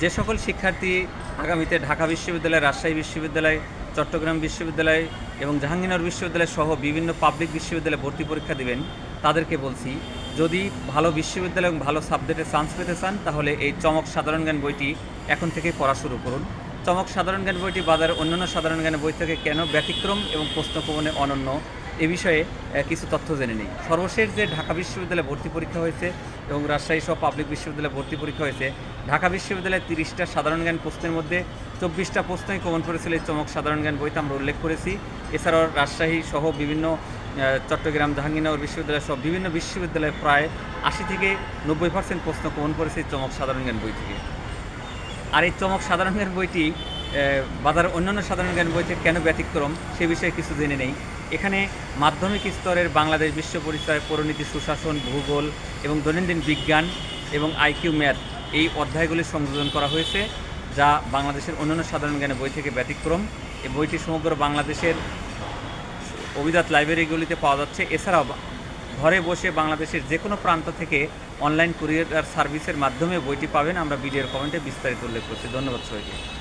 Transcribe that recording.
যে সকল শিক্ষার্থী আগামীতে ঢাকা বিশ্ববিদ্যালয়, রাজশাহী বিশ্ববিদ্যালয়, চট্টগ্রাম বিশ্ববিদ্যালয় এবং জাহাঙ্গীরনগর বিশ্ববিদ্যালয় সহ বিভিন্ন পাবলিক বিশ্ববিদ্যালয়ে ভর্তি পরীক্ষা দেবেন, তাদেরকে বলছি, যদি ভালো বিশ্ববিদ্যালয় এবং ভালো সাবজেক্টে চান্স পেতে চান তাহলে এই চমক সাধারণ জ্ঞান বইটি এখন থেকে পড়া শুরু করুন। চমক সাধারণ জ্ঞান বইটি বাজারের অন্যান্য সাধারণ জ্ঞানের বই থেকে কেন ব্যতিক্রম এবং প্রশ্নপ্রবণে অনন্য এ বিষয়ে কিছু তথ্য জেনে নিই। সর্বশেষ যে ঢাকা বিশ্ববিদ্যালয়ে ভর্তি পরীক্ষা হয়েছে এবং রাজশাহী সহ পাবলিক বিশ্ববিদ্যালয়ে ভর্তি পরীক্ষা হয়েছে, ঢাকা বিশ্ববিদ্যালয়ে 30টা সাধারণ জ্ঞান প্রশ্নের মধ্যে 24টা প্রশ্নই কমন করেছিল এই চমক সাধারণ জ্ঞান বইতে আমরা উল্লেখ করেছি। এছাড়াও রাজশাহী সহ বিভিন্ন চট্টগ্রাম, জাহাঙ্গীরনগর বিশ্ববিদ্যালয় সহ বিভিন্ন বিশ্ববিদ্যালয়ে প্রায় 80 থেকে 90% প্রশ্ন কমন করেছে এই চমক সাধারণ জ্ঞান বই থেকে। আর এই চমক সাধারণ জ্ঞান বইটি বাজারের অন্যান্য সাধারণ জ্ঞান বই থেকে কেন ব্যতিক্রম সে বিষয়ে কিছু জেনে নেই। এখানে মাধ্যমিক স্তরের বাংলাদেশ বিশ্ব পরিচয়, পৌরনীতি, সুশাসন, ভূগোল এবং দৈনন্দিন বিজ্ঞান এবং আইকিউ ম্যাথ এই অধ্যায়গুলি সংযোজন করা হয়েছে, যা বাংলাদেশের অন্যান্য সাধারণ জ্ঞানের বই থেকে ব্যতিক্রম। এই বইটি সমগ্র বাংলাদেশের অভিজাত লাইব্রেরিগুলিতে পাওয়া যাচ্ছে। এছাড়াও ঘরে বসে বাংলাদেশের যে কোনো প্রান্ত থেকে অনলাইন কুরিয়ার সার্ভিসের মাধ্যমে বইটি পাবেন। আমরা ভিডিওর কমেন্টে বিস্তারিত উল্লেখ করছি। ধন্যবাদ সবাইকে।